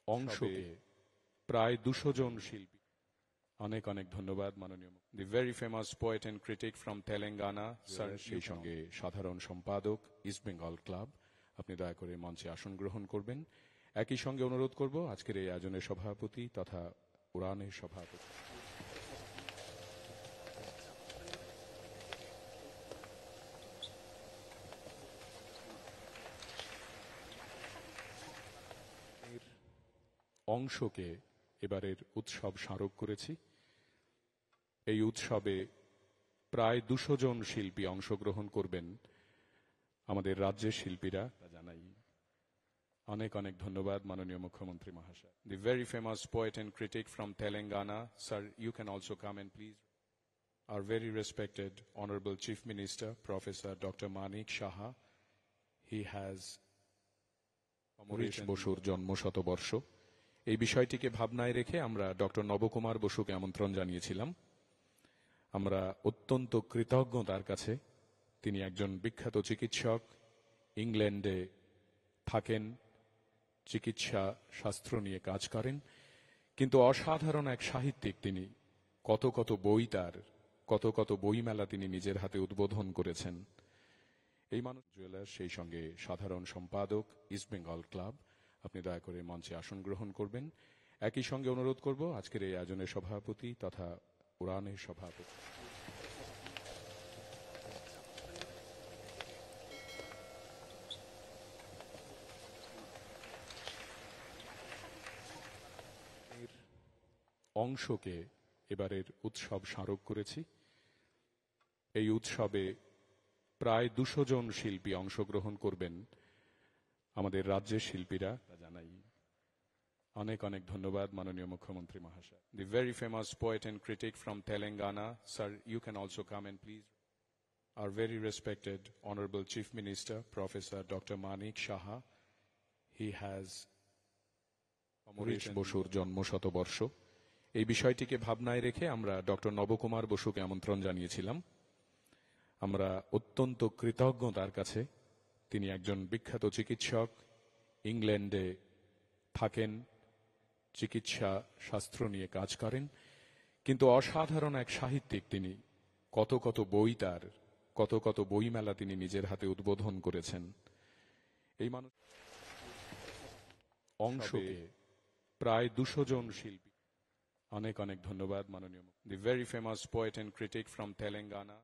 অংশকে প্রায় 200 জন শিল্পী। অনেক অনেক ধন্যবাদ মাননীয় the very famous poet and critic from Telangana sir, সেই সঙ্গে সাধারণ সম্পাদক ইস্ট বেঙ্গল ক্লাব, আপনি দয়া করে মঞ্চে আসন গ্রহণ করবেন। একই সঙ্গে অনুরোধ করব আজকের এই আয়োজনের সভাপতি তথা উড়ানের সভাপতি অংশকে এবারের উৎসব স্মারক করেছি। এই উৎসবে প্রায় 200 জন শিল্পী অংশগ্রহণ করবেন। আমাদের রাজ্যের শিল্পীরা জানাই অনেক অনেক ধন্যবাদ মাননীয় মুখ্যমন্ত্রী মহাশয়। The very famous poet and critic from Telangana sir, you can also come and please. Our very respected Honorable Chief Minister, Professor Dr. Manik Saha, he has Amaresh বসুর জন্ম শতবর্ষ। এই বিষয়টিকে ভাবনায় রেখে আমরা ডক্টর নবকুমার বসুকে আমন্ত্রণ জানিয়েছিলাম। আমরা অত্যন্ত কৃতজ্ঞ তার কাছে। তিনি একজন বিখ্যাত চিকিৎসক, ইংল্যান্ডে থাকেন, চিকিৎসা শাস্ত্র নিয়ে কাজ করেন, কিন্তু অসাধারণ এক সাহিত্যিক তিনি। কত কত বই তার, কত কত বইমেলা তিনি নিজের হাতে উদ্বোধন করেছেন। এই মানুষ জুয়েলার, সেই সঙ্গে সাধারণ সম্পাদক ইস্ট বেঙ্গল ক্লাব, আপনি দয়া করে মঞ্চে আসন গ্রহণ করবেন। একই সঙ্গে অনুরোধ করব আজকের এই আয়োজনের সভাপতি তথা উড়ানের সভাপতি অংশকে এবারের উৎসব স্মারক করেছি। এই উৎসবে প্রায় 200 জন শিল্পী অংশগ্রহণ করবেন। আমাদের রাজ্যের শিল্পীরা জানাই অনেক অনেক ধন্যবাদ মাননীয় মুখ্যমন্ত্রী মহাশয়। The very famous poet and critic from Telangana sir, you can also come and please. Our very respected Honorable Chief Minister, Professor Dr. Manik Saha, he has Amaresh বসুর জন্ম শতবর্ষ। এই বিষয়টিকে ভাবনায় রেখে আমরা ডক্টর নবকুমার বসুকে আমন্ত্রণ জানিয়েছিলাম। আমরা অত্যন্ত কৃতজ্ঞ তার কাছে। তিনি একজন বিখ্যাত চিকিৎসক, ইংল্যান্ডে থাকেন, চিকিৎসা শাস্ত্র নিয়ে কাজ করেন, কিন্তু অসাধারণ এক সাহিত্যিক তিনি। কত কত বই তার, কত কত বইমেলা তিনি নিজের হাতে উদ্বোধন করেছেন। এই মানুষ অংশকে প্রায় 200 জন শিল্পী। অনেক অনেক ধন্যবাদ মাননীয় the very famous poet and critic from Telangana.